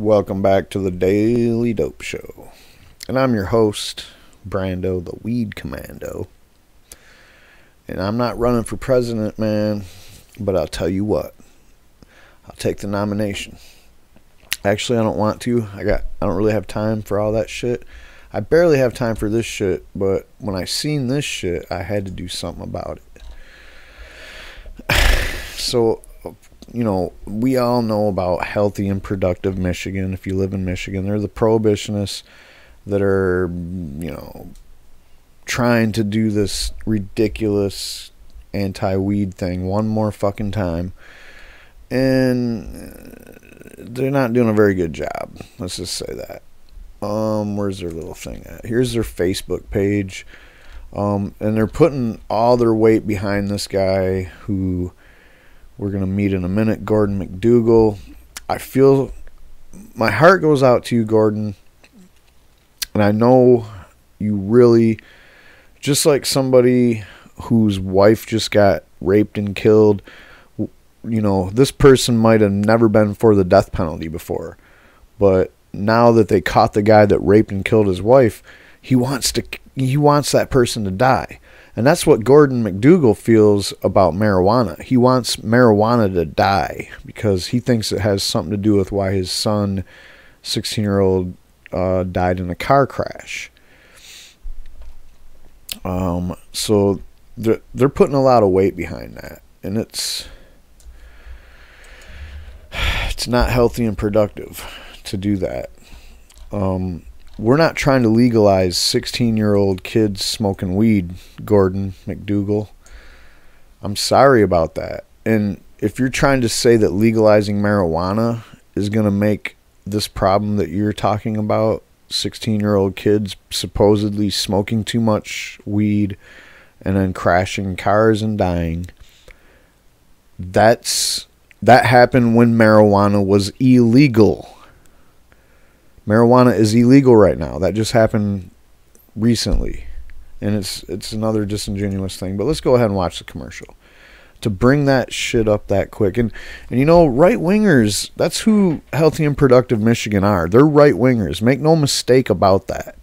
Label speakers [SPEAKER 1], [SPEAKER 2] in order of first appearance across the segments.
[SPEAKER 1] Welcome back to the Daily Dope Show. And I'm your host, Brando, the Weed Commando. And I'm not running for president, man, but I'll tell you what. I'll take the nomination. Actually, I don't want to. I don't really have time for all that shit. I barely have time for this shit, but when I seen this shit, I had to do something about it. So, you know, we all know about healthy and productive Michigan. If you live in Michigan, they're the prohibitionists that are, you know, trying to do this ridiculous anti-weed thing one more fucking time. And they're not doing a very good job. Let's just say that. Where's their little thing at? Here's their Facebook page. And they're putting all their weight behind this guy who we're going to meet in a minute, Gordon McDougal. I feel my heart goes out to you, Gordon. And I know you really, just like somebody whose wife just got raped and killed, you know, this person might have never been for the death penalty before. But now that they caught the guy that raped and killed his wife, he wants that person to die. And that's what Gordon McDougal feels about marijuana. He wants marijuana to die because he thinks it has something to do with why his son, 16-year-old, died in a car crash. So they're putting a lot of weight behind that, and it's not healthy and productive to do that. We're not trying to legalize 16-year-old kids smoking weed, Gordon McDougal. I'm sorry about that. And if you're trying to say that legalizing marijuana is going to make this problem that you're talking about, 16-year-old kids supposedly smoking too much weed and then crashing cars and dying, that happened when marijuana was illegal. Marijuana is illegal right now. That just happened recently. And it's another disingenuous thing. But let's go ahead and watch the commercial. To bring that shit up that quick. And you know, right-wingers, that's who Healthy and Productive Michigan are. They're right-wingers. Make no mistake about that.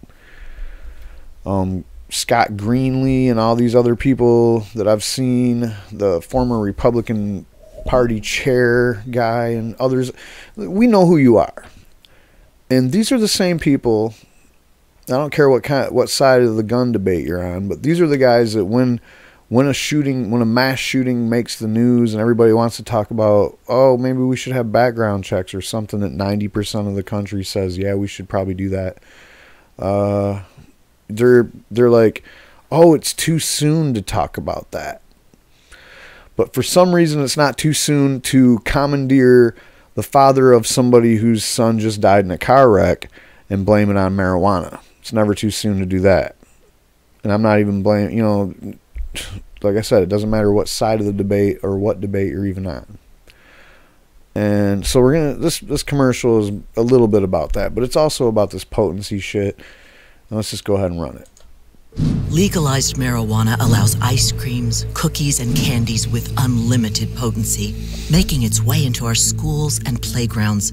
[SPEAKER 1] Scott Greenlee and all these other people that I've seen, the former Republican Party chair guy and others, we know who you are. And these are the same people. I don't care what side of the gun debate you're on, but these are the guys that when a mass shooting makes the news and everybody wants to talk about, oh, maybe we should have background checks or something that 90% of the country says, yeah, we should probably do that. They're like, oh, it's too soon to talk about that. But for some reason, it's not too soon to commandeer the father of somebody whose son just died in a car wreck and blame it on marijuana. It's never too soon to do that. And I'm not even blaming, you know, like I said, it doesn't matter what side of the debate or what debate you're even on. And so this commercial is a little bit about that, but it's also about this potency shit. And let's just go ahead and run it.
[SPEAKER 2] Legalized marijuana allows ice creams, cookies, and candies with unlimited potency, making its way into our schools and playgrounds,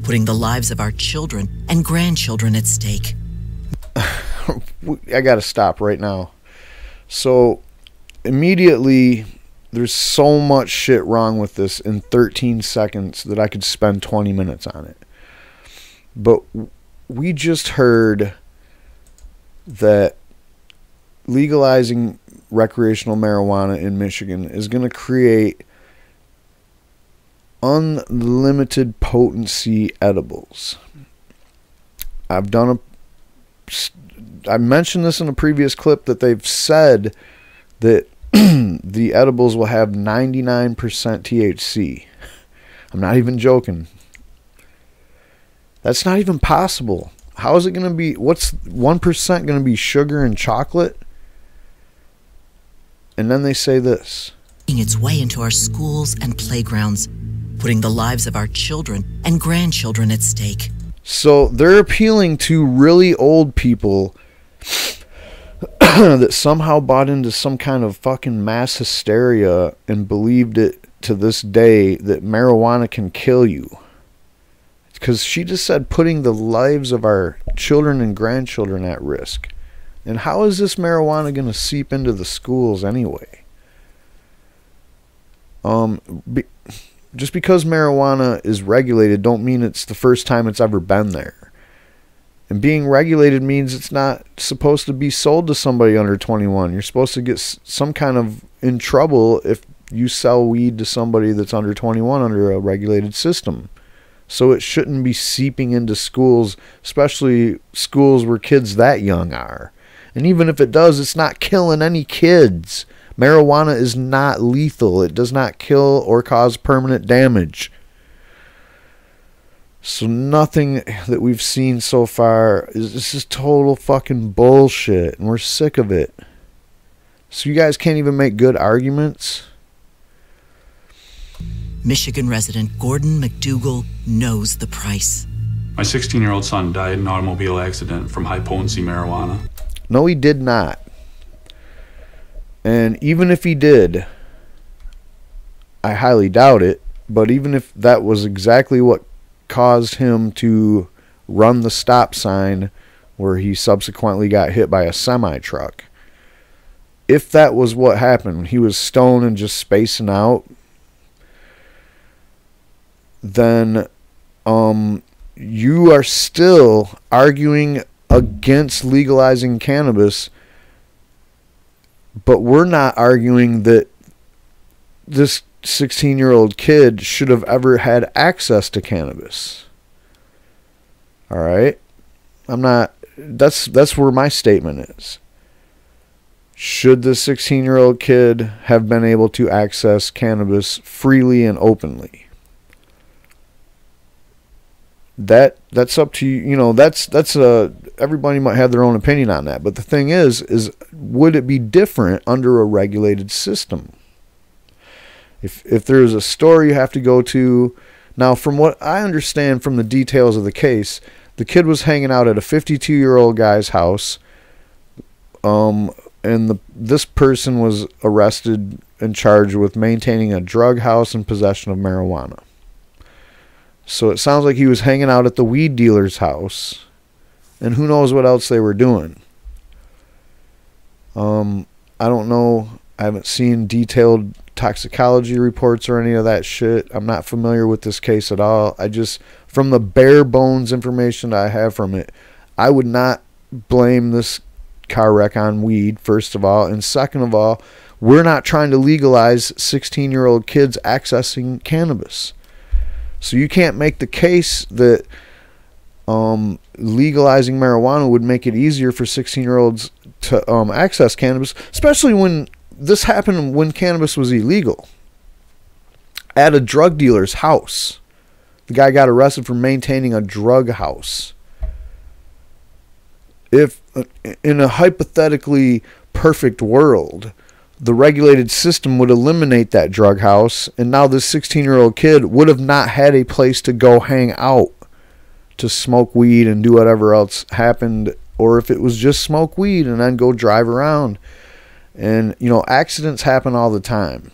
[SPEAKER 2] putting the lives of our children and grandchildren at stake.
[SPEAKER 1] I gotta stop right now. So, immediately, there's so much shit wrong with this in 13 seconds that I could spend 20 minutes on it. But we just heard that legalizing recreational marijuana in Michigan is going to create unlimited potency edibles. I mentioned this in a previous clip that they've said that the edibles will have 99% THC. I'm not even joking. That's not even possible. How is it going to be? What's 1% going to be sugar and chocolate? And then they say this.
[SPEAKER 2] Its way into our schools and playgrounds, putting the lives of our children and grandchildren at stake.
[SPEAKER 1] So they're appealing to really old people that somehow bought into some kind of fucking mass hysteria and believed it to this day that marijuana can kill you. because she just said putting the lives of our children and grandchildren at risk. And how is this marijuana going to seep into the schools anyway? Just because marijuana is regulated don't mean it's the first time it's ever been there. And being regulated means it's not supposed to be sold to somebody under 21. You're supposed to get some kind of in trouble if you sell weed to somebody that's under 21 under a regulated system. So it shouldn't be seeping into schools, especially schools where kids that young are. And even if it does, it's not killing any kids. Marijuana is not lethal. It does not kill or cause permanent damage. So nothing that we've seen so far is this is total fucking bullshit, and we're sick of it. So you guys can't even make good arguments?
[SPEAKER 2] Michigan resident Gordon McDougall knows the price.
[SPEAKER 3] My 16-year-old son died in an automobile accident from high-potency marijuana.
[SPEAKER 1] No, he did not. And even if he did, I highly doubt it, but even if that was exactly what caused him to run the stop sign where he subsequently got hit by a semi-truck, if that was what happened, he was stoned and just spacing out, then you are still arguing against legalizing cannabis, but we're not arguing that this 16-year-old kid should have ever had access to cannabis. All right? That's where my statement is. Should the 16-year-old kid have been able to access cannabis freely and openly? That's up to you. You know, that's everybody might have their own opinion on that. But the thing is would it be different under a regulated system? If there's a store you have to go to, now from what I understand from the details of the case, the kid was hanging out at a 52-year-old guy's house, and this person was arrested and charged with maintaining a drug house and possession of marijuana. So it sounds like he was hanging out at the weed dealer's house, and who knows what else they were doing. I don't know. I haven't seen detailed toxicology reports or any of that shit. I'm not familiar with this case at all. I just, from the bare bones information I have from it, I would not blame this car wreck on weed, first of all. And second of all, we're not trying to legalize 16-year-old kids accessing cannabis. So you can't make the case that legalizing marijuana would make it easier for 16-year-olds to access cannabis, especially when this happened when cannabis was illegal at a drug dealer's house. The guy got arrested for maintaining a drug house. If in a hypothetically perfect world, the regulated system would eliminate that drug house, and now this 16-year-old kid would have not had a place to go hang out to smoke weed and do whatever else happened, or if it was just smoke weed and then go drive around. And, you know, accidents happen all the time.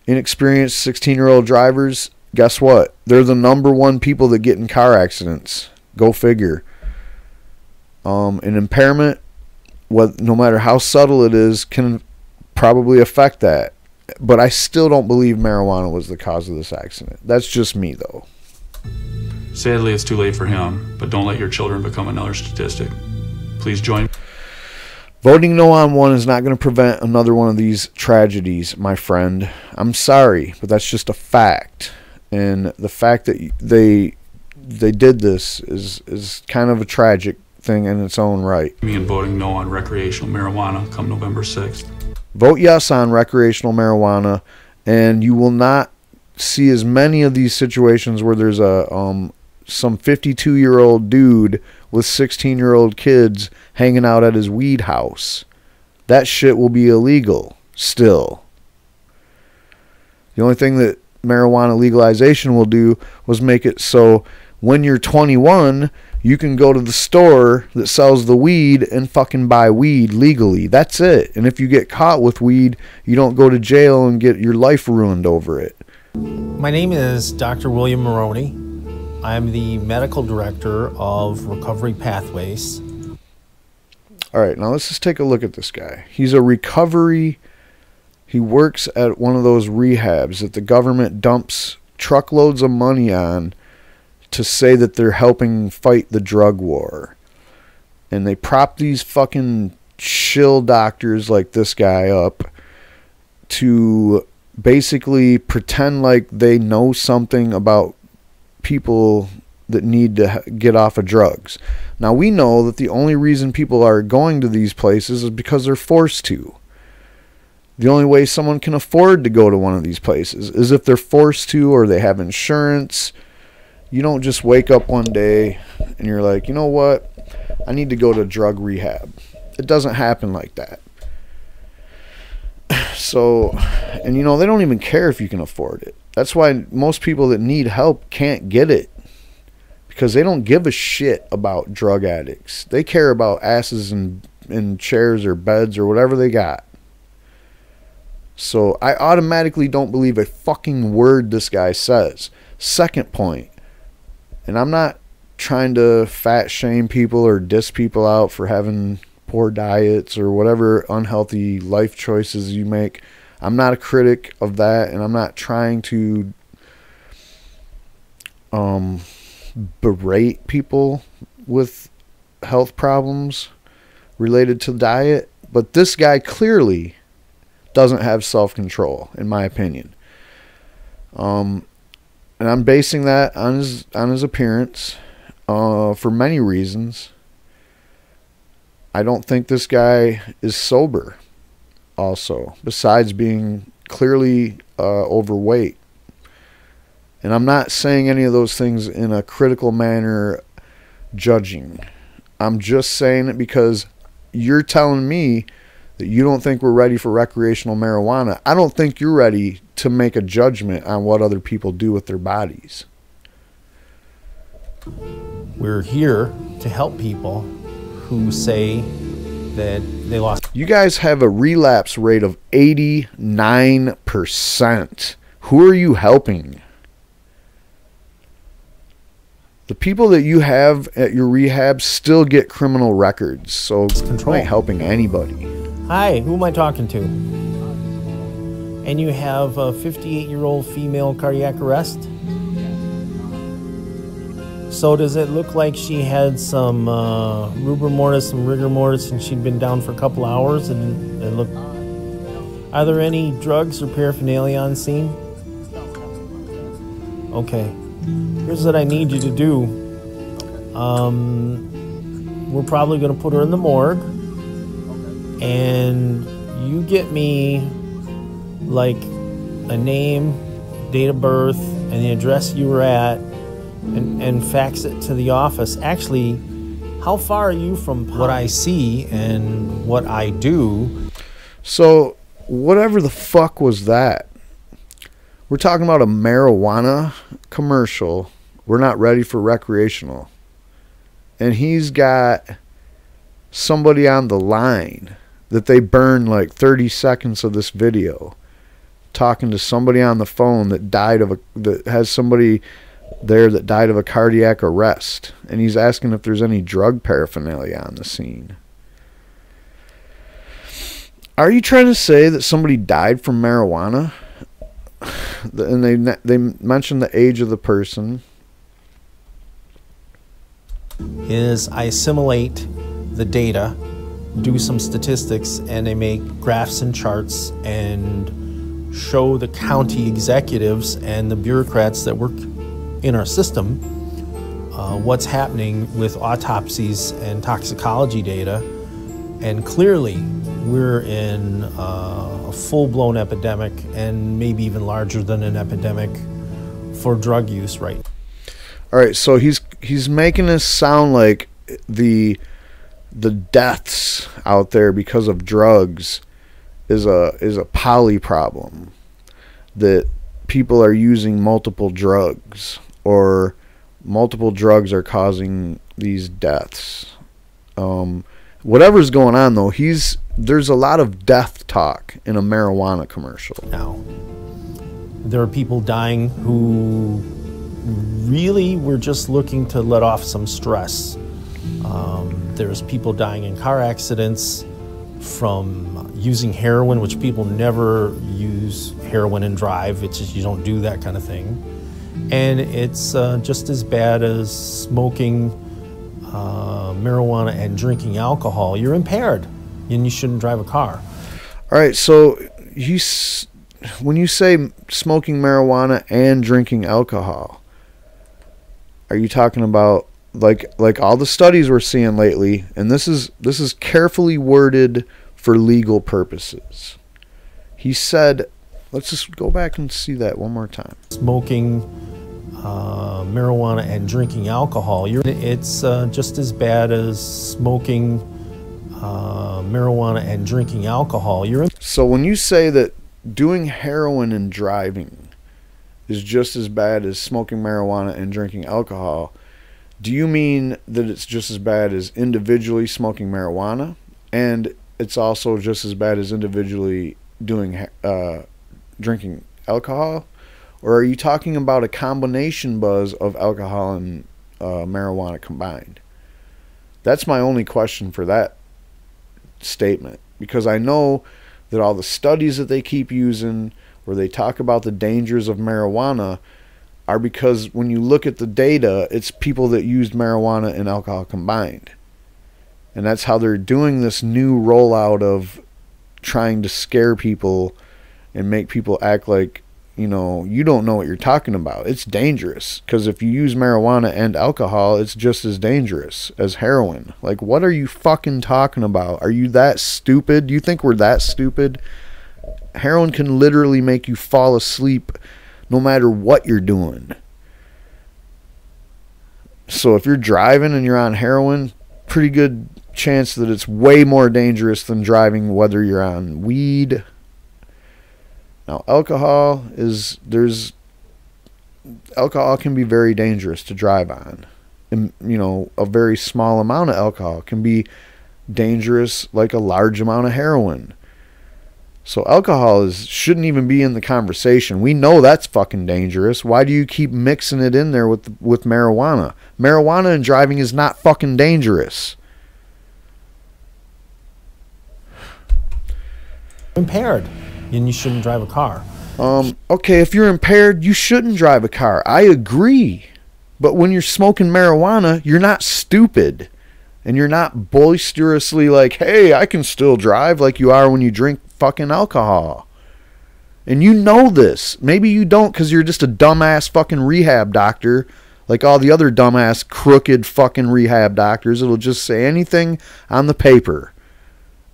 [SPEAKER 1] Inexperienced 16-year-old drivers, guess what? They're the number one people that get in car accidents. Go figure. An impairment, no matter how subtle it is, can probably affect that. But I still don't believe marijuana was the cause of this accident. That's just me, though.
[SPEAKER 3] Sadly, it's too late for him, but don't let your children become another statistic. Please join.
[SPEAKER 1] Voting no on one is not going to prevent another one of these tragedies, my friend. I'm sorry, but that's just a fact. And the fact that they did this is kind of a tragic thing in its own right.
[SPEAKER 3] Me and voting no on recreational marijuana come November 6th.
[SPEAKER 1] Vote yes on recreational marijuana, and you will not see as many of these situations where there's a some 52-year-old dude with 16-year-old kids hanging out at his weed house. That shit will be illegal still. The only thing that marijuana legalization will do was make it so when you're 21, you can go to the store that sells the weed and fucking buy weed legally. That's it. And if you get caught with weed, you don't go to jail and get your life ruined over it.
[SPEAKER 4] My name is Dr. William Maroney. I'm the medical director of Recovery Pathways.
[SPEAKER 1] All right, now let's just take a look at this guy. He's a recovery. He works at one of those rehabs that the government dumps truckloads of money on to say that they're helping fight the drug war. And they prop these fucking shill doctors like this guy up to basically pretend like they know something about people that need to get off of drugs. Now, we know that the only reason people are going to these places is because they're forced to. The only way someone can afford to go to one of these places is if they're forced to, or they have insurance. You don't just wake up one day and you're like, you know what? I need to go to drug rehab. It doesn't happen like that. So, and you know, they don't even care if you can afford it. That's why most people that need help can't get it. Because they don't give a shit about drug addicts. They care about asses in chairs or beds or whatever they got. So I automatically don't believe a fucking word this guy says. Second point, and I'm not trying to fat shame people or diss people out for having poor diets or whatever unhealthy life choices you make. I'm not a critic of that, and I'm not trying to berate people with health problems related to diet, but this guy clearly doesn't have self-control, in my opinion. And I'm basing that on his appearance for many reasons. I don't think this guy is sober also, besides being clearly overweight. And I'm not saying any of those things in a critical manner, judging. I'm just saying it because you're telling me that you don't think we're ready for recreational marijuana. I don't think you're ready to make a judgment on what other people do with their bodies.
[SPEAKER 4] We're here to help people who say that they lost.
[SPEAKER 1] You guys have a relapse rate of 89%. Who are you helping? The people that you have at your rehab still get criminal records, so you ain't helping anybody.
[SPEAKER 4] Hi, who am I talking to? And you have a 58-year-old female cardiac arrest? So does it look like she had some rubor mortis, some rigor mortis, and she'd been down for a couple hours? And look, are there any drugs or paraphernalia on scene? Okay. Here's what I need you to do. We're probably going to put her in the morgue. And you get me, like, a name, date of birth, and the address you were at, and fax it to the office. Actually, how far are you from what I see and what I do?
[SPEAKER 1] So, whatever the fuck was that? We're talking about a marijuana commercial. We're not ready for recreational. And he's got somebody on the line that they burn like 30 seconds of this video talking to somebody on the phone that has somebody there that died of a cardiac arrest. And he's asking if there's any drug paraphernalia on the scene. Are you trying to say that somebody died from marijuana? And they mentioned the age of the person.
[SPEAKER 4] Is I assimilate the data, do some statistics, and they make graphs and charts and show the county executives and the bureaucrats that work in our system what's happening with autopsies and toxicology data. And clearly we're in a full-blown epidemic, and maybe even larger than an epidemic, for drug use right now.
[SPEAKER 1] All right, so he's making this sound like the deaths out there because of drugs is a poly problem, that people are using multiple drugs, or multiple drugs are causing these deaths. Whatever's going on, though, there's a lot of death talk in a marijuana commercial.
[SPEAKER 4] Now, there are people dying who really we're just looking to let off some stress. There's people dying in car accidents from using heroin, which people never use heroin and drive. It's just you don't do that kind of thing. And it's just as bad as smoking marijuana and drinking alcohol. You're impaired and you shouldn't drive a car.
[SPEAKER 1] All right, so when you say smoking marijuana and drinking alcohol, are you talking about like all the studies we're seeing lately? And this is carefully worded for legal purposes. He said, let's just go back and see that one more time.
[SPEAKER 4] Smoking marijuana and drinking alcohol, it's just as bad as smoking marijuana and drinking alcohol.
[SPEAKER 1] So when you say that doing heroin and driving is just as bad as smoking marijuana and drinking alcohol, do you mean that it's just as bad as individually smoking marijuana, and it's also just as bad as individually doing drinking alcohol? Or are you talking about a combination buzz of alcohol and marijuana combined? That's my only question for that statement, because I know that all the studies that they keep using where they talk about the dangers of marijuana are because when you look at the data, it's people that used marijuana and alcohol combined. And that's how they're doing this new rollout of trying to scare people and make people act like, you know, you don't know what you're talking about. It's dangerous, because if you use marijuana and alcohol, it's just as dangerous as heroin. Like, what are you fucking talking about? Are you that stupid? Do you think we're that stupid? Heroin can literally make you fall asleep no matter what you're doing. So if you're driving and you're on heroin, pretty good chance that it's way more dangerous than driving whether you're on weed. Now, alcohol can be very dangerous to drive on. And, you know, a very small amount of alcohol can be dangerous like a large amount of heroin. So alcohol shouldn't even be in the conversation. We know that's fucking dangerous. Why do you keep mixing it in there with marijuana? Marijuana and driving is not fucking dangerous.
[SPEAKER 4] Impaired, and you shouldn't drive a car.
[SPEAKER 1] Okay, if you're impaired, you shouldn't drive a car. I agree. But when you're smoking marijuana, you're not stupid. And you're not boisterously like, hey, I can still drive, like you are when you drink fucking alcohol. And you know this. Maybe you don't because you're just a dumbass fucking rehab doctor, like all the other dumbass crooked fucking rehab doctors. It'll just say anything on the paper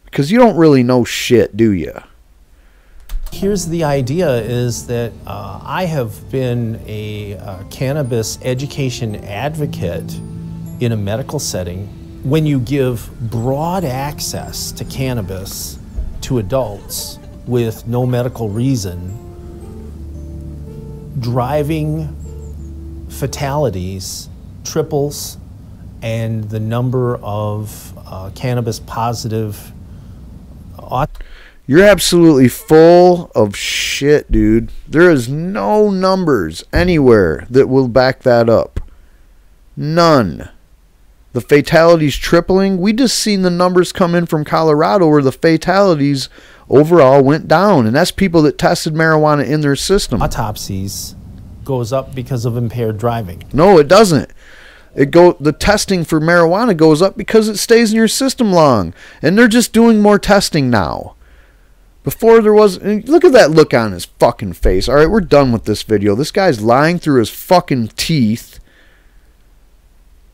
[SPEAKER 1] because you don't really know shit, do you?
[SPEAKER 4] Here's the idea is that I have been a cannabis education advocate in a medical setting. When you give broad access to cannabis to adults with no medical reason, driving fatalities triples, and the number of cannabis positive.
[SPEAKER 1] You're absolutely full of shit, dude. There is no numbers anywhere that will back that up. None. The fatalities tripling. We just seen the numbers come in from Colorado where the fatalities overall went down, and that's people that tested marijuana in their system.
[SPEAKER 4] Autopsies goes up because of impaired driving.
[SPEAKER 1] No, it doesn't. The testing for marijuana goes up because it stays in your system long, and they're just doing more testing now. Before there was, look at that look on his fucking face. All right, we're done with this video. This guy's lying through his fucking teeth.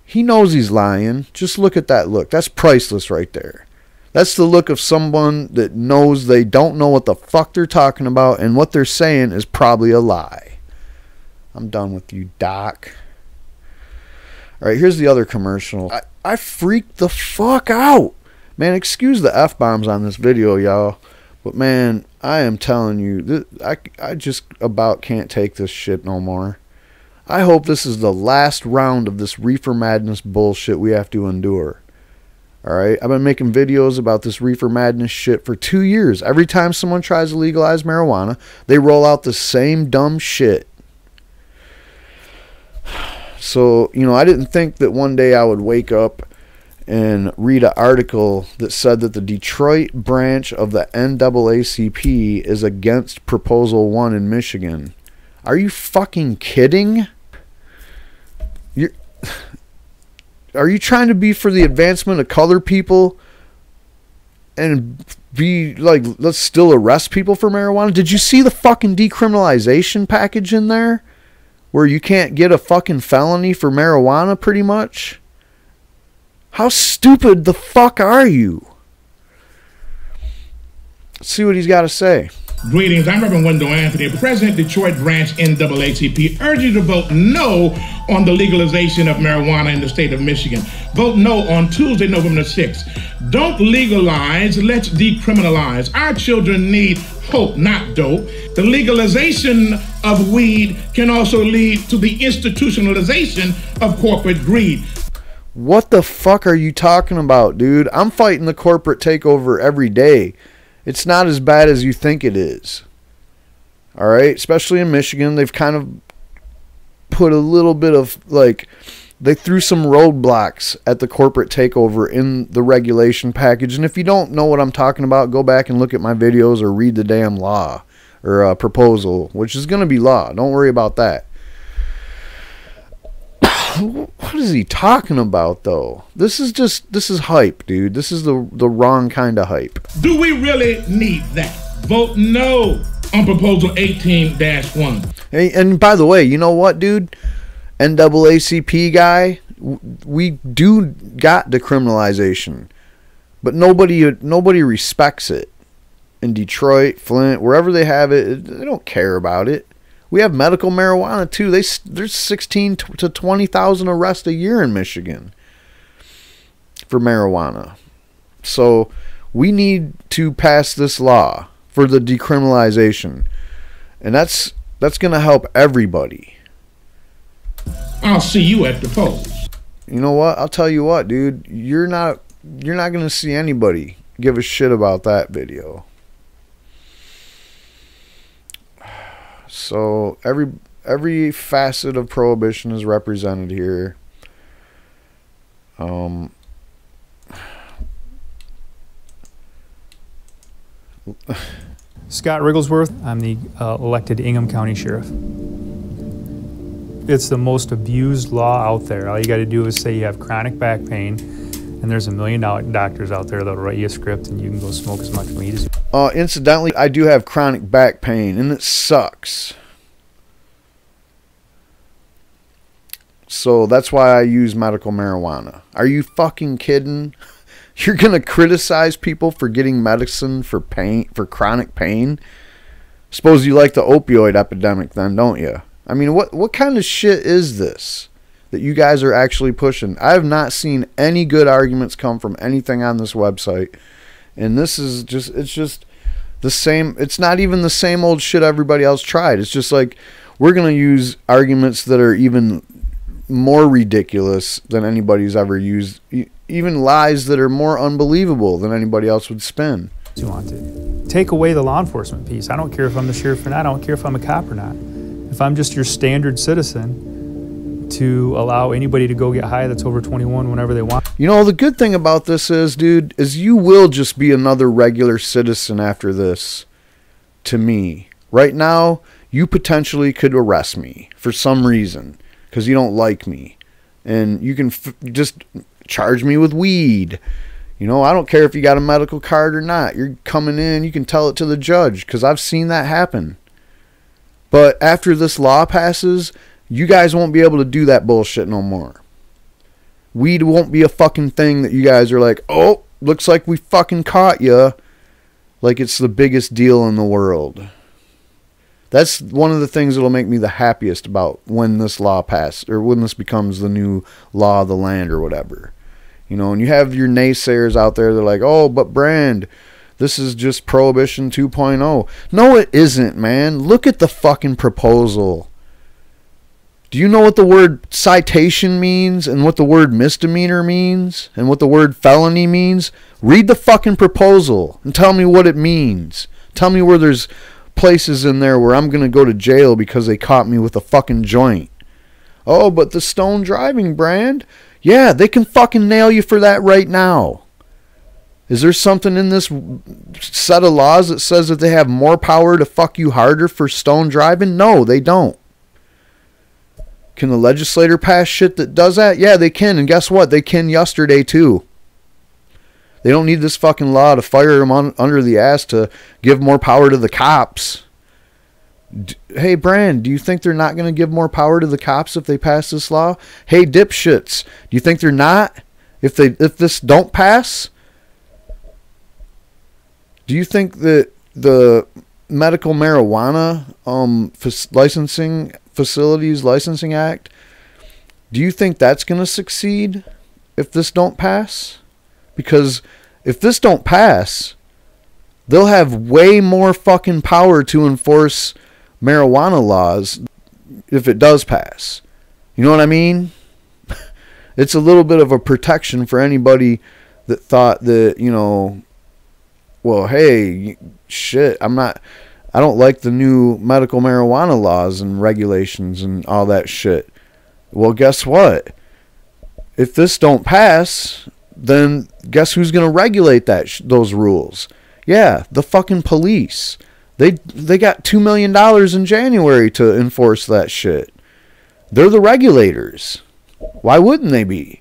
[SPEAKER 1] He knows he's lying. Just look at that look. That's priceless right there. That's the look of someone that knows they don't know what the fuck they're talking about, and what they're saying is probably a lie. I'm done with you, Doc. All right, here's the other commercial. I freaked the fuck out. Man, excuse the F-bombs on this video, y'all. But man, I am telling you, I just about can't take this shit no more. I hope this is the last round of this Reefer Madness bullshit we have to endure. Alright, I've been making videos about this Reefer Madness shit for 2 years. Every time someone tries to legalize marijuana, they roll out the same dumb shit. So, you know, I didn't think that one day I would wake up and read an article that said that the Detroit branch of the NAACP is against Proposal 1 in Michigan. Are you fucking kidding? Are you trying to be for the advancement of colored people and be like, let's still arrest people for marijuana? Did you see the fucking decriminalization package in there where you can't get a fucking felony for marijuana pretty much? How stupid the fuck are you? Let's see what he's got to say.
[SPEAKER 5] Greetings, I'm Reverend Wendell Anthony, President, Detroit Branch NAACP, urging you to vote no on the legalization of marijuana in the state of Michigan. Vote no on Tuesday, November 6th. Don't legalize, let's decriminalize. Our children need hope, not dope. The legalization of weed can also lead to the institutionalization of corporate greed.
[SPEAKER 1] What the fuck are you talking about, dude? I'm fighting the corporate takeover every day. It's not as bad as you think it is. All right? Especially in Michigan, they've kind of put a little bit of, like, they threw some roadblocks at the corporate takeover in the regulation package. And if you don't know what I'm talking about, go back and look at my videos or read the damn law or proposal, which is going to be law. Don't worry about that. What is he talking about, though? This is hype, dude. This is the wrong kind of hype.
[SPEAKER 5] Do we really need that? Vote no on Proposal 18-1.
[SPEAKER 1] Hey, and by the way, you know what, dude? NAACP guy, we do got decriminalization, but nobody respects it. In Detroit, Flint, wherever they have it, they don't care about it. We have medical marijuana too. There's 16 to 20,000 arrests a year in Michigan for marijuana. So we need to pass this law for the decriminalization, and that's going to help everybody.
[SPEAKER 5] I'll see you at the polls.
[SPEAKER 1] You know what? I'll tell you what, dude. You're not going to see anybody give a shit about that video. So every facet of prohibition is represented here.
[SPEAKER 6] Scott Rigglesworth. I'm the elected Ingham County Sheriff. It's the most abused law out there. All you got to do is say you have chronic back pain, and there's $1 million doctors out there that'll write you a script, and you can go smoke as much weed as you want.
[SPEAKER 1] Incidentally, I do have chronic back pain, and it sucks. So that's why I use medical marijuana. Are you fucking kidding? You're going to criticize people for getting medicine for pain, for chronic pain? Suppose you like the opioid epidemic then, don't you? I mean, what kind of shit is this that you guys are actually pushing? I have not seen any good arguments come from anything on this website. And this is just, it's just the same. It's not even the same old shit everybody else tried. It's just like, we're going to use arguments that are even more ridiculous than anybody's ever used. Even lies that are more unbelievable than anybody else would spin.
[SPEAKER 6] You want to take away the law enforcement piece. I don't care if I'm the sheriff or not. I don't care if I'm a cop or not. If I'm just your standard citizen, to allow anybody to go get high that's over 21 whenever they want.
[SPEAKER 1] You know, the good thing about this is, dude, is you will just be another regular citizen after this to me. Right now, you potentially could arrest me for some reason because you don't like me. And you can just charge me with weed. You know, I don't care if you got a medical card or not. You're coming in, you can tell it to the judge because I've seen that happen. But after this law passes, you guys won't be able to do that bullshit no more. Weed won't be a fucking thing that you guys are like, oh, looks like we fucking caught you. Like it's the biggest deal in the world. That's one of the things that'll make me the happiest about when this law passes, or when this becomes the new law of the land or whatever. You know, and you have your naysayers out there, they're like, oh, but Brand, this is just Prohibition 2.0. No, it isn't, man. Look at the fucking proposal. Do you know what the word citation means and what the word misdemeanor means and what the word felony means? Read the fucking proposal and tell me what it means. Tell me where there's places in there where I'm going to go to jail because they caught me with a fucking joint. Oh, but the Stone Driving brand, yeah, they can fucking nail you for that right now. Is there something in this set of laws that says that they have more power to fuck you harder for stone driving? No, they don't. Can the legislator pass shit that does that? Yeah, they can. And guess what? They can yesterday too. They don't need this fucking law to fire them under the ass to give more power to the cops. Hey, Brand, do you think they're not going to give more power to the cops if they pass this law? Hey, dipshits, do you think they're not? If this don't pass? Do you think that the medical marijuana licensing act, do you think that's going to succeed if this don't pass? Because if this don't pass, they'll have way more fucking power to enforce marijuana laws if it does pass. You know what I mean? It's a little bit of a protection for anybody that thought that, you know, well, hey, shit, I don't like the new medical marijuana laws and regulations and all that shit. Well, guess what? If this don't pass, then guess who's going to regulate those rules? Yeah, the fucking police. They got $2 million in January to enforce that shit. They're the regulators. Why wouldn't they be?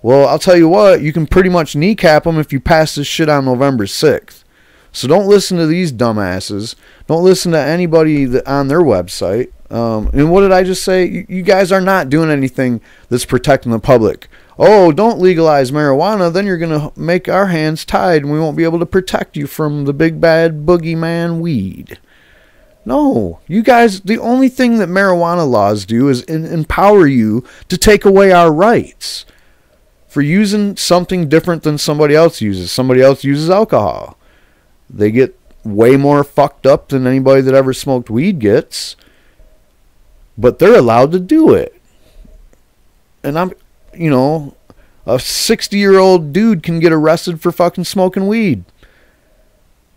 [SPEAKER 1] Well, I'll tell you what, you can pretty much kneecap them if you pass this shit on November 6th. So don't listen to these dumbasses. Don't listen to anybody on their website. And what did I just say? You guys are not doing anything that's protecting the public. Oh, don't legalize marijuana, then you're going to make our hands tied and we won't be able to protect you from the big bad boogeyman weed. No, you guys, the only thing that marijuana laws do is empower you to take away our rights for using something different than somebody else uses. Somebody else uses alcohol. They get way more fucked up than anybody that ever smoked weed gets. But they're allowed to do it. And a 60-year-old dude can get arrested for fucking smoking weed.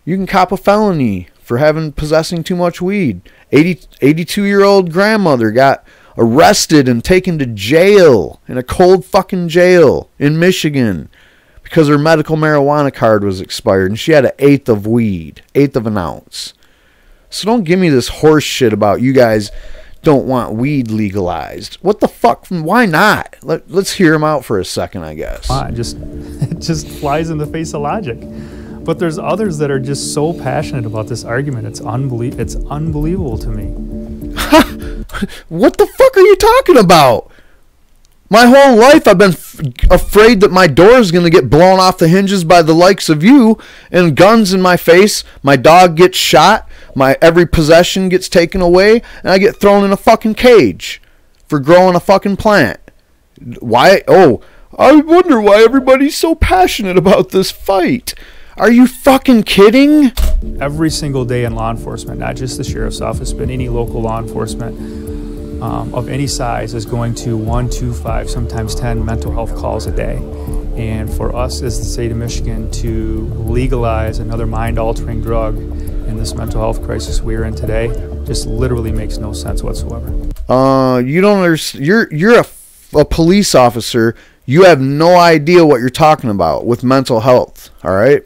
[SPEAKER 1] You can cop a felony for possessing too much weed. 82-year-old grandmother got arrested and taken to jail, in a cold fucking jail in Michigan, because her medical marijuana card was expired and she had an eighth of an ounce. So don't give me this horse shit about you guys don't want weed legalized. What the fuck? Why not? Let's hear him out for a second, I guess.
[SPEAKER 6] It just flies in the face of logic. But there's others that are just so passionate about this argument. It's unbelievable to me.
[SPEAKER 1] What the fuck are you talking about? My whole life I've been afraid that my door is going to get blown off the hinges by the likes of you, and guns in my face, my dog gets shot, my every possession gets taken away, and I get thrown in a fucking cage for growing a fucking plant. Why? Oh, I wonder why everybody's so passionate about this fight. Are you fucking kidding?
[SPEAKER 6] Every single day in law enforcement, not just the sheriff's office, but any local law enforcement of any size is going to 1, 2, 5, sometimes 10 mental health calls a day. And for us as the state of Michigan to legalize another mind-altering drug in this mental health crisis we're in today just literally makes no sense whatsoever.
[SPEAKER 1] You don't understand. You're a police officer. You have no idea what you're talking about with mental health, all right?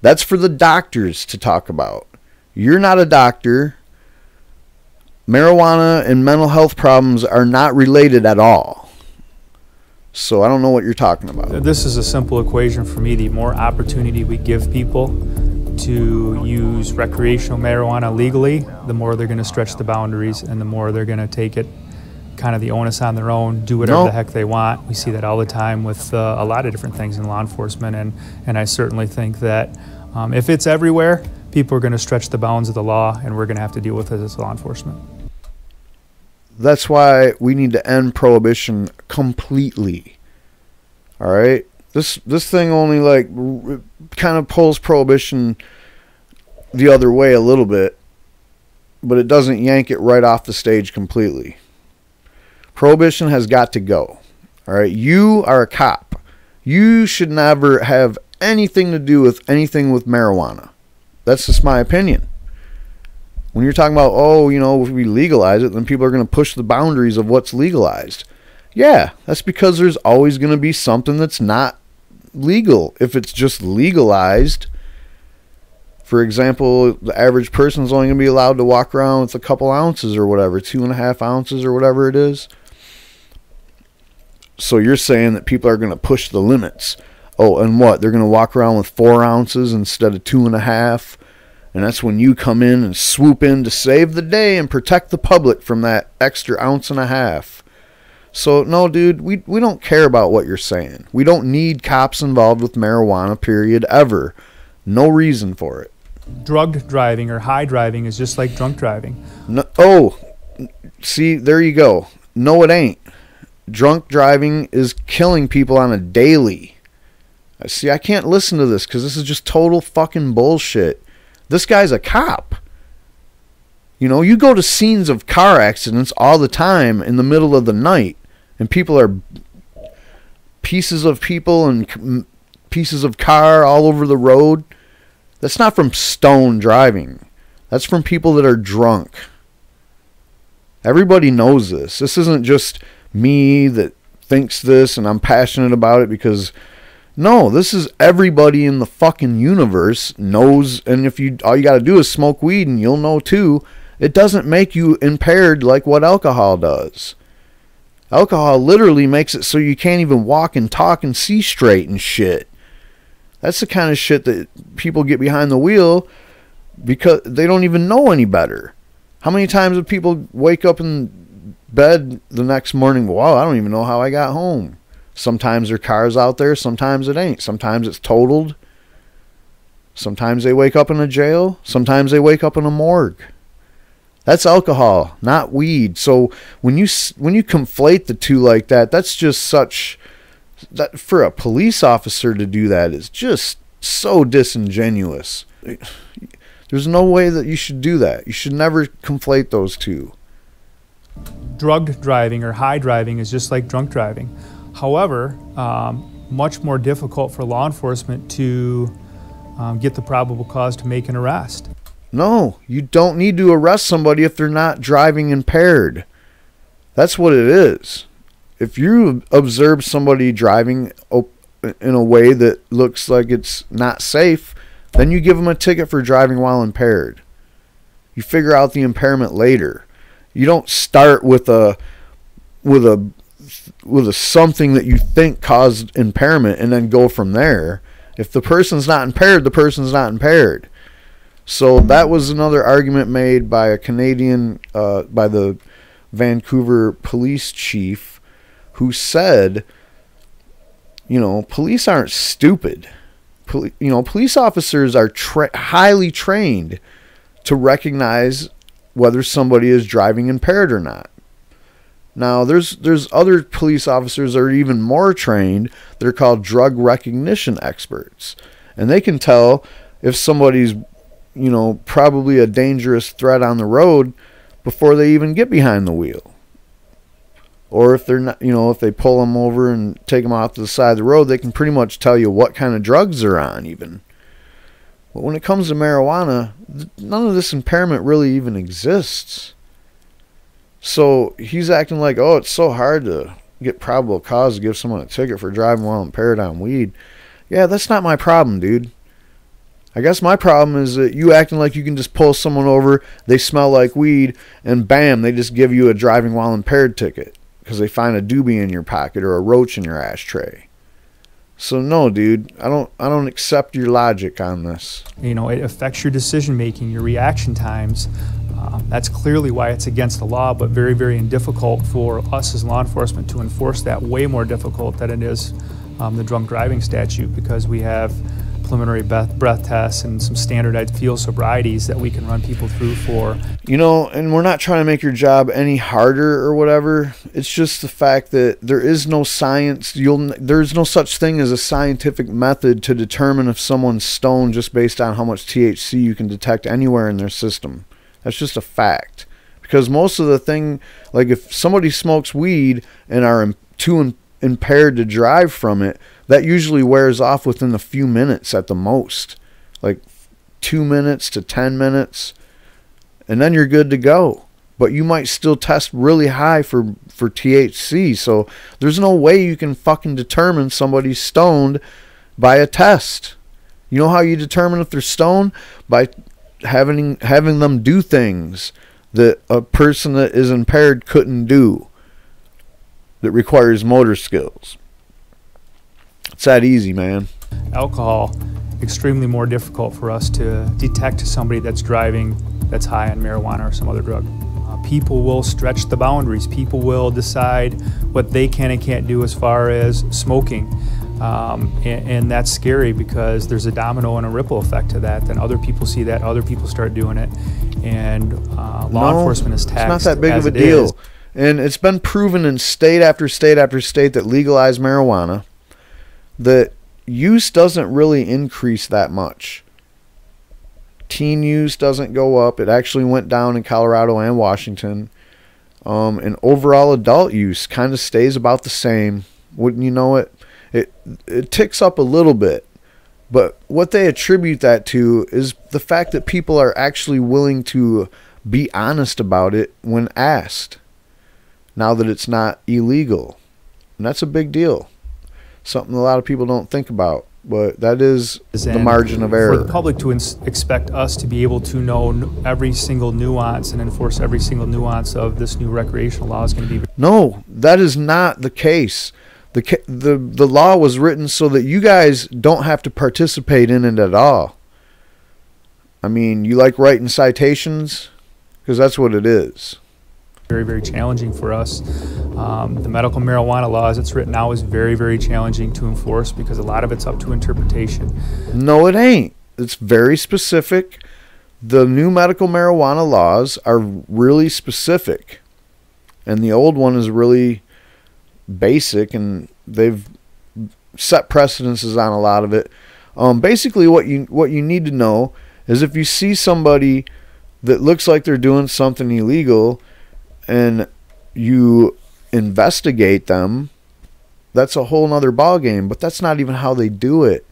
[SPEAKER 1] That's for the doctors to talk about. You're not a doctor. Marijuana and mental health problems are not related at all. So I don't know what you're talking about.
[SPEAKER 6] This is a simple equation for me. The more opportunity we give people to use recreational marijuana legally, the more they're going to stretch the boundaries and the more they're going to take it kind of the onus on their own, do whatever the heck they want. We see that all the time with a lot of different things in law enforcement, and I certainly think that if it's everywhere, people are going to stretch the bounds of the law, and we're going to have to deal with it as law enforcement.
[SPEAKER 1] That's why we need to end prohibition completely. All right? This thing only kind of pulls prohibition the other way a little bit, but it doesn't yank it right off the stage completely. Prohibition has got to go. All right? You are a cop. You should never have anything to do with anything with marijuana. That's just my opinion. When you're talking about, oh, you know, if we legalize it, then people are going to push the boundaries of what's legalized. Yeah, that's because there's always going to be something that's not legal. If it's just legalized, for example, the average person is only going to be allowed to walk around with a couple ounces or whatever, 2.5 ounces or whatever it is. So you're saying that people are going to push the limits. Oh, and what? They're going to walk around with 4 ounces instead of 2.5. And that's when you come in and swoop in to save the day and protect the public from that extra 1.5 ounces. So, no, dude, we don't care about what you're saying. We don't need cops involved with marijuana, period, ever. No reason for it.
[SPEAKER 6] Drugged driving or high driving is just like drunk driving.
[SPEAKER 1] No, oh, see, there you go. No, it ain't. Drunk driving is killing people on a daily. See, I can't listen to this because this is just total fucking bullshit. This guy's a cop. You know, you go to scenes of car accidents all the time in the middle of the night, and people are pieces of people and pieces of car all over the road. That's not from stone driving. That's from people that are drunk. Everybody knows this. This isn't just me that thinks this and I'm passionate about it because... No, this is everybody in the fucking universe knows, and if you all you got to do is smoke weed and you'll know too, it doesn't make you impaired like what alcohol does. Alcohol literally makes it so you can't even walk and talk and see straight and shit. That's the kind of shit that people get behind the wheel because they don't even know any better. How many times have people wake up in bed the next morning, wow, I don't even know how I got home. Sometimes their car's out there, sometimes it ain't. Sometimes it's totaled. Sometimes they wake up in a jail. Sometimes they wake up in a morgue. That's alcohol, not weed. So when you conflate the two like that, that's just such... that for a police officer to do that is just so disingenuous. There's no way that you should do that. You should never conflate those two.
[SPEAKER 6] Drugged driving or high driving is just like drunk driving. However, much more difficult for law enforcement to get the probable cause to make an arrest.
[SPEAKER 1] No, you don't need to arrest somebody if they're not driving impaired. That's what it is. If you observe somebody driving in a way that looks like it's not safe, then you give them a ticket for driving while impaired. You figure out the impairment later. You don't start with a something that you think caused impairment and then go from there. If the person's not impaired, the person's not impaired. So that was another argument made by a Canadian, by the Vancouver police chief, who said, you know, police aren't stupid. Police officers are highly trained to recognize whether somebody is driving impaired or not. Now, there's other police officers that are even more trained. They're called drug recognition experts. And they can tell if somebody's, you know, probably a dangerous threat on the road before they even get behind the wheel. Or if they're not, you know, if they pull them over and take them off to the side of the road, they can pretty much tell you what kind of drugs they're on even. But when it comes to marijuana, none of this impairment really even exists. So he's acting like, oh, it's so hard to get probable cause to give someone a ticket for driving while impaired on weed. Yeah, that's not my problem, dude. I guess my problem is that you acting like you can just pull someone over, they smell like weed, and bam, they just give you a driving while impaired ticket because they find a doobie in your pocket or a roach in your ashtray. So no, dude, I don't accept your logic on this.
[SPEAKER 6] You know, it affects your decision making, your reaction times. That's clearly why it's against the law, but very, very difficult for us as law enforcement to enforce that. Way more difficult than it is the drunk driving statute, because we have preliminary breath tests and some standardized field sobrieties that we can run people through for. You
[SPEAKER 1] know, and we're not trying to make your job any harder or whatever. It's just the fact that there is no science. There's no such thing as a scientific method to determine if someone's stoned just based on how much THC you can detect anywhere in their system. That's just a fact. Because most of the thing, like if somebody smokes weed and are too impaired to drive from it, that usually wears off within a few minutes at the most. Like 2 minutes to 10 minutes. and then you're good to go. But you might still test really high for THC. So there's no way you can fucking determine somebody's stoned by a test. You know how you determine if they're stoned? By having them do things that a person that is impaired couldn't do, that requires motor skills. It's that easy, man.
[SPEAKER 6] Alcohol, extremely more difficult for us to detect somebody that's driving that's high on marijuana or some other drug. People will stretch the boundaries. People will decide what they can and can't do as far as smoking. And that's scary because there's a domino and a ripple effect to that. Then other people see that, other people start doing it, and law enforcement is taxed.
[SPEAKER 1] It's not that big of a deal. And it's been proven in state after state after state that legalize marijuana that use doesn't really increase that much. Teen use doesn't go up. It actually went down in Colorado and Washington. And overall adult use kind of stays about the same. Wouldn't you know it? It ticks up a little bit. But what they attribute that to is the fact that people are actually willing to be honest about it when asked, now that it's not illegal. And that's a big deal. Something a lot of people don't think about. But that is the margin of error.
[SPEAKER 6] For the public to expect us to be able to know every single nuance and enforce every single nuance of this new recreational law is going to be...
[SPEAKER 1] No, that is not the case. The law was written so that you guys don't have to participate in it at all. I mean, you like writing citations? Because that's what it is.
[SPEAKER 6] Very, very challenging for us. The medical marijuana law as it's written now is very, very challenging to enforce because a lot of it's up to interpretation.
[SPEAKER 1] No, it ain't. It's very specific. The new medical marijuana laws are really specific. And the old one is really basic, and they've set precedences on a lot of it. Basically, what you need to know is if you see somebody that looks like they're doing something illegal and you investigate them, that's a whole nother ballgame. But that's not even how they do it.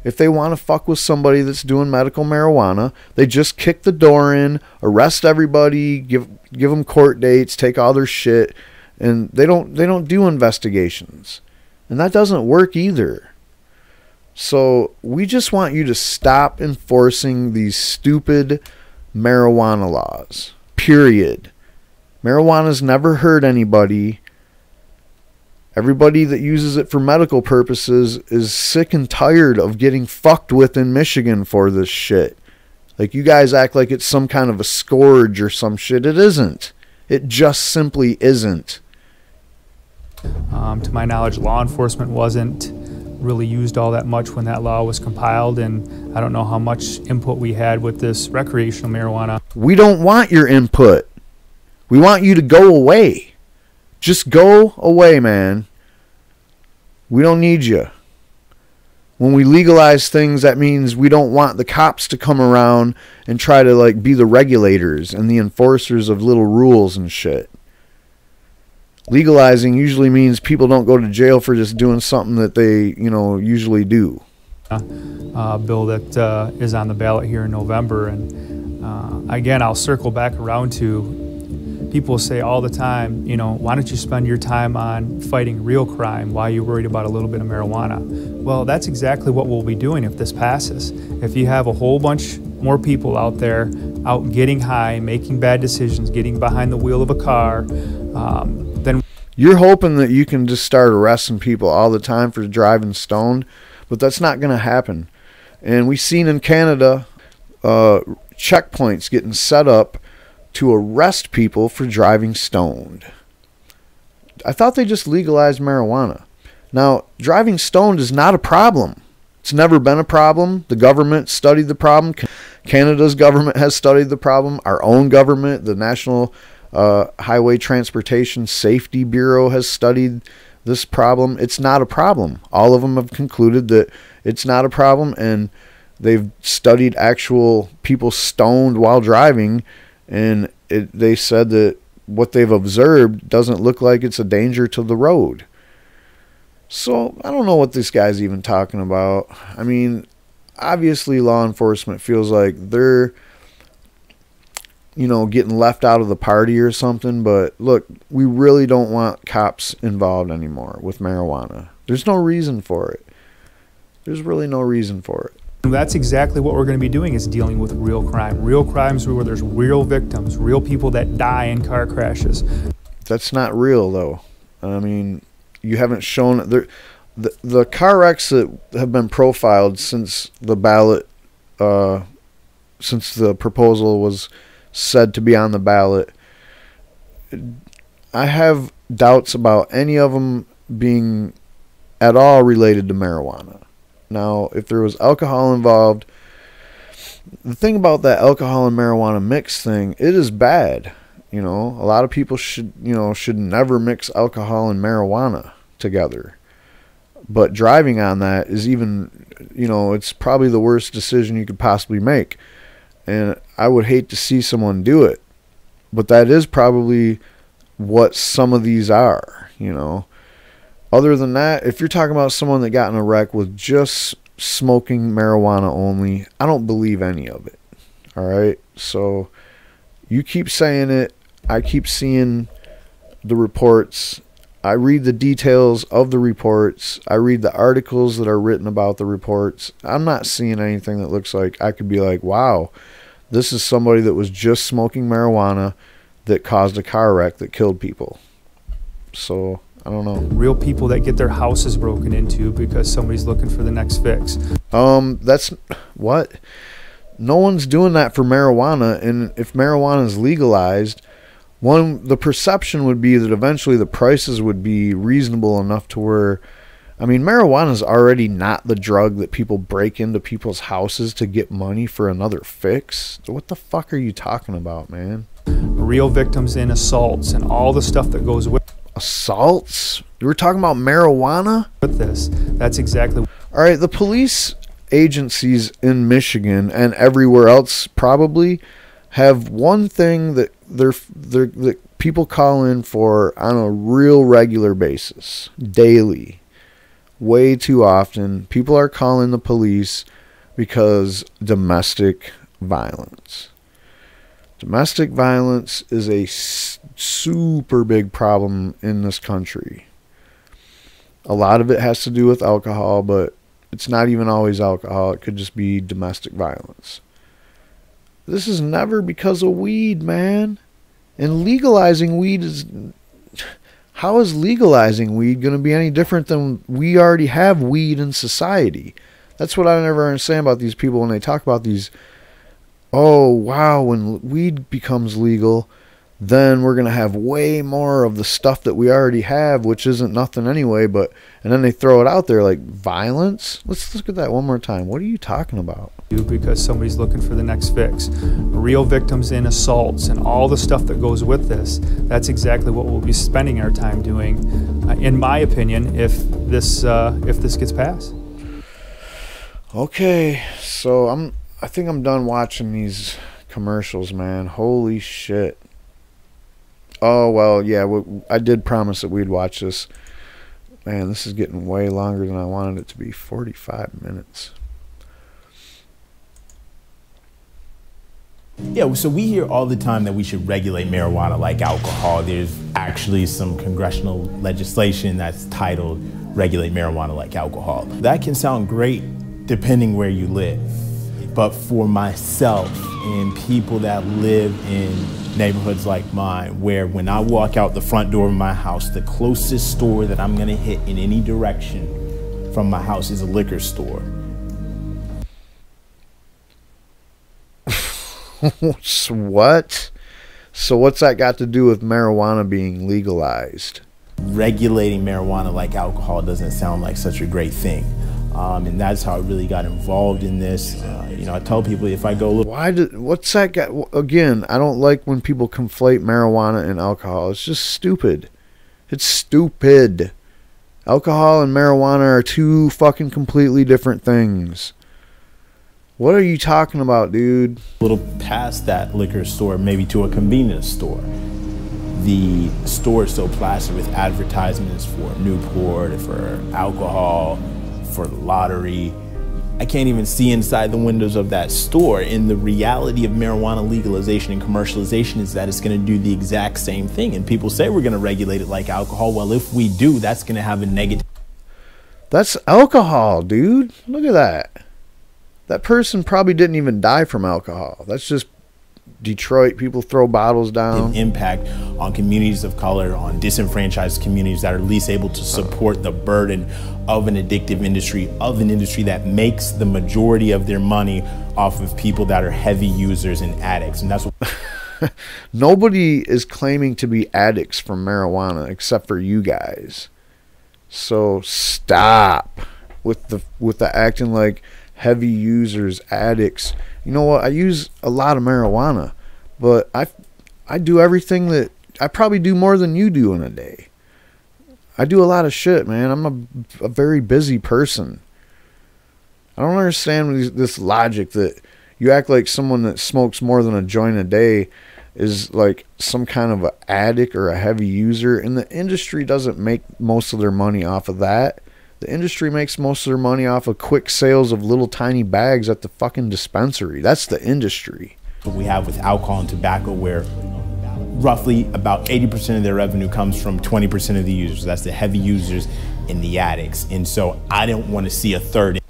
[SPEAKER 1] If they want to fuck with somebody that's doing medical marijuana, they just kick the door in, arrest everybody, give them court dates, take all their shit, and they don't do investigations. And that doesn't work either. So we just want you to stop enforcing these stupid marijuana laws. Period. Marijuana's never hurt anybody. Everybody that uses it for medical purposes is sick and tired of getting fucked with in Michigan for this shit. Like, you guys act like it's some kind of a scourge or some shit. It isn't. It just simply isn't.
[SPEAKER 6] To my knowledge, law enforcement wasn't really used all that much when that law was compiled, and I don't know how much input we had with this recreational marijuana.
[SPEAKER 1] We don't want your input. We want you to go away. Just go away, man. We don't need you. When we legalize things, that means we don't want the cops to come around and try to like be the regulators and the enforcers of little rules and shit. Legalizing usually means people don't go to jail for just doing something that they, usually do.
[SPEAKER 6] Bill that is on the ballot here in November, and again, I'll circle back around to people say all the time, why don't you spend your time on fighting real crime? Why are you worried about a little bit of marijuana? Well, that's exactly what we'll be doing if this passes. If you have a whole bunch more people out there, out getting high, making bad decisions, getting behind the wheel of a car, then...
[SPEAKER 1] You're hoping that you can just start arresting people all the time for driving stoned, but that's not going to happen. And we've seen in Canada checkpoints getting set up to arrest people for driving stoned. I thought they just legalized marijuana. Now, driving stoned is not a problem. It's never been a problem. The government studied the problem. Canada's government has studied the problem. Our own government, the National Highway Transportation Safety Bureau, has studied this problem. It's not a problem. All of them have concluded that it's not a problem, and they've studied actual people stoned while driving, and they said that what they've observed doesn't look like it's a danger to the road. So I don't know what this guy's even talking about. I mean, obviously law enforcement feels like they're you know, getting left out of the party or something, but look, we really don't want cops involved anymore with marijuana. There's no reason for it. There's really no reason for it.
[SPEAKER 6] That's exactly what we're going to be doing, is dealing with real crime. Real crimes where there's real victims, real people that die in car crashes.
[SPEAKER 1] That's not real, though. I mean, you haven't shown the car wrecks that have been profiled since the ballot, since the proposal was said to be on the ballot. I have doubts about any of them being at all related to marijuana. Now, if there was alcohol involved, the thing about that alcohol and marijuana mix thing, it is bad. You know, a lot of people should never mix alcohol and marijuana together. But driving on that is even, you know, it's probably the worst decision you could possibly make. And I would hate to see someone do it. But that is probably what some of these are, you know. Other than that, if you're talking about someone that got in a wreck with just smoking marijuana only, I don't believe any of it. All right? So you keep saying it. I keep seeing the reports. I read the details of the reports. I read the articles that are written about the reports. I'm not seeing anything that looks like I could be like, wow, this is somebody that was just smoking marijuana that caused a car wreck that killed people. So I don't know.
[SPEAKER 6] Real people that get their houses broken into because somebody's looking for the next fix.
[SPEAKER 1] That's what? No one's doing that for marijuana. And if marijuana is legalized, the perception would be that eventually the prices would be reasonable enough to where, I mean, marijuana is already not the drug that people break into people's houses to get money for another fix. What the fuck are you talking about, man?
[SPEAKER 6] Real victims in assaults and all the stuff that goes with
[SPEAKER 1] assaults? You were talking about marijuana?
[SPEAKER 6] With this, that's exactly.
[SPEAKER 1] All right, the police agencies in Michigan and everywhere else probably have one thing that that people call in for on a real regular basis, daily. Way too often, people are calling the police because domestic violence. Domestic violence is a super big problem in this country. A lot of it has to do with alcohol, but it's not even always alcohol. It could just be domestic violence. This is never because of weed, man. And legalizing weed is... How is legalizing weed going to be any different than we already have weed in society? That's what I never understand about these people when they talk about these... Oh, wow, when weed becomes legal, then we're going to have way more of the stuff that we already have, which isn't nothing anyway. But and then they throw it out there like violence. Let's look at that one more time. What are you talking about?
[SPEAKER 6] Because somebody's looking for the next fix. Real victims in assaults and all the stuff that goes with this. That's exactly what we'll be spending our time doing, in my opinion, if this gets passed.
[SPEAKER 1] Okay, so I think I'm done watching these commercials, man. Holy shit. Oh, well, yeah, I did promise that we'd watch this. Man, this is getting way longer than I wanted it to be. 45 minutes.
[SPEAKER 7] Yeah, so we hear all the time that we should regulate marijuana like alcohol. There's actually some congressional legislation that's titled Regulate Marijuana Like Alcohol. That can sound great depending where you live. But for myself and people that live in neighborhoods like mine, where when I walk out the front door of my house, the closest store that I'm gonna hit in any direction from my house is a liquor store.
[SPEAKER 1] What? So what's that got to do with marijuana being legalized?
[SPEAKER 7] Regulating marijuana like alcohol doesn't sound like such a great thing. And that's how I really got involved in this. You know, I tell people if I go look.
[SPEAKER 1] What's that got? Again, I don't like when people conflate marijuana and alcohol. It's just stupid. It's stupid. Alcohol and marijuana are two fucking completely different things. What are you talking about, dude?
[SPEAKER 7] A little past that liquor store, maybe to a convenience store. The store is so plastered with advertisements for Newport, for alcohol, for the lottery. I can't even see inside the windows of that store. And the reality of marijuana legalization and commercialization is that it's going to do the exact same thing. And people say we're going to regulate it like alcohol. Well, if we do, that's going to have a negative.
[SPEAKER 1] That's alcohol, dude. Look at that. That person probably didn't even die from alcohol. That's just Detroit. People throw bottles down.
[SPEAKER 7] Impact on communities of color, on disenfranchised communities that are least able to support the burden of an addictive industry, of an industry that makes the majority of their money off of people that are heavy users and addicts. And that's what
[SPEAKER 1] nobody is claiming to be addicts from marijuana except for you guys. So stop with the acting like heavy users, addicts. You know what? I use a lot of marijuana, but I do everything that I probably do more than you do in a day. I do a lot of shit, man. I'm a very busy person. I don't understand this logic that you act like someone that smokes more than a joint a day is like some kind of an addict or a heavy user, and the industry doesn't make most of their money off of that. The industry makes most of their money off of quick sales of little tiny bags at the fucking dispensary. That's the industry.
[SPEAKER 7] What we have with alcohol and tobacco, where roughly about 80% of their revenue comes from 20% of the users. That's the heavy users and the addicts. And so I don't want to see a third.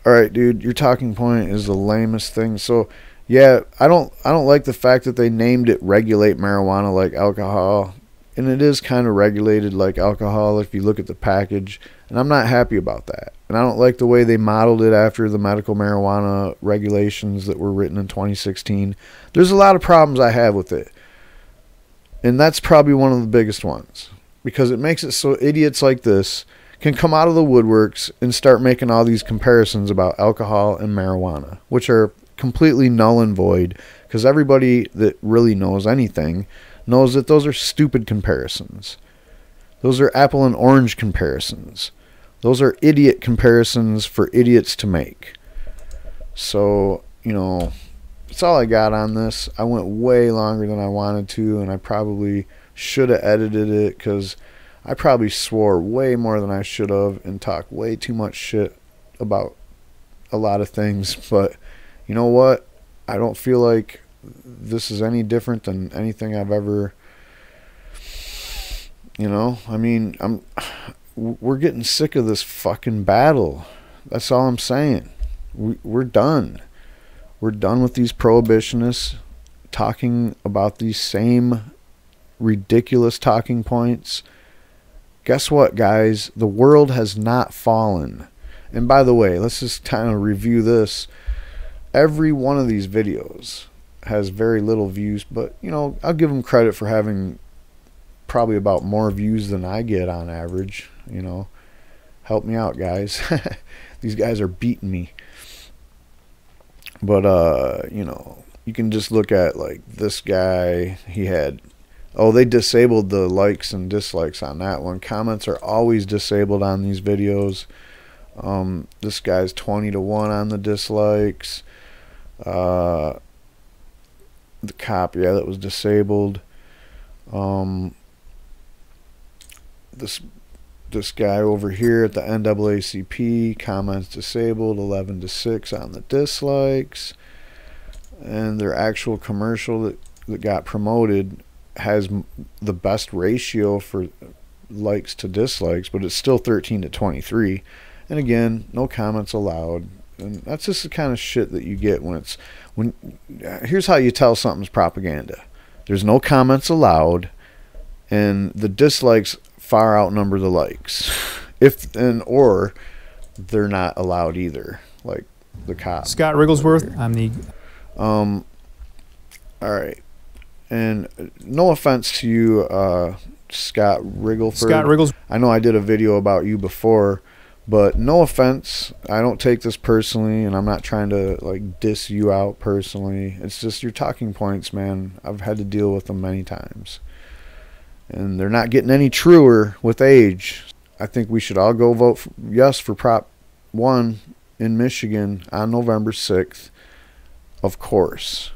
[SPEAKER 1] All right, dude, your talking point is the lamest thing. So yeah, I don't like the fact that they named it regulate marijuana like alcohol. And it is kind of regulated like alcohol if you look at the package. And I'm not happy about that. And I don't like the way they modeled it after the medical marijuana regulations that were written in 2016. There's a lot of problems I have with it. And that's probably one of the biggest ones. Because it makes it so idiots like this can come out of the woodworks and start making all these comparisons about alcohol and marijuana, which are completely null and void. Because everybody that really knows anything knows that those are stupid comparisons. Those are apple and orange comparisons. Those are idiot comparisons for idiots to make. So, you know, that's all I got on this. I went way longer than I wanted to, and I probably should have edited it because I probably swore way more than I should have and talked way too much shit about a lot of things. But you know what? I don't feel like this is any different than anything I've ever, you know, I mean, we're getting sick of this fucking battle. That's all I'm saying. We're done. We're done with these prohibitionists talking about these same ridiculous talking points. Guess what, guys? The world has not fallen. And by the way, let's just kind of review this. Every one of these videos has very little views, but, you know, I'll give them credit for having probably about more views than I get on average. You know, help me out, guys. These guys are beating me. But you know, you can just look at like this guy. He had, oh, they disabled the likes and dislikes on that one. Comments are always disabled on these videos. This guy's 20-1 on the dislikes. The cop, yeah, that was disabled. This guy over here at the NAACP, comments disabled, 11-6 on the dislikes. And their actual commercial that got promoted has the best ratio for likes to dislikes, but it's still 13-23. And again, no comments allowed. And that's just the kind of shit that you get here's how you tell something's propaganda. There's no comments allowed, and the dislikes far outnumber the likes. Or they're not allowed either, like the cop.
[SPEAKER 6] Scott Rigglesworth, I'm the
[SPEAKER 1] all right. And no offense to you, Scott Rigglesworth.
[SPEAKER 6] Scott Rigglesworth.
[SPEAKER 1] I know I did a video about you before, but no offense. I don't take this personally, and I'm not trying to like diss you out personally. It's just your talking points, man. I've had to deal with them many times. And they're not getting any truer with age. I think we should all go vote yes for Prop 1 in Michigan on November 6th. Of course.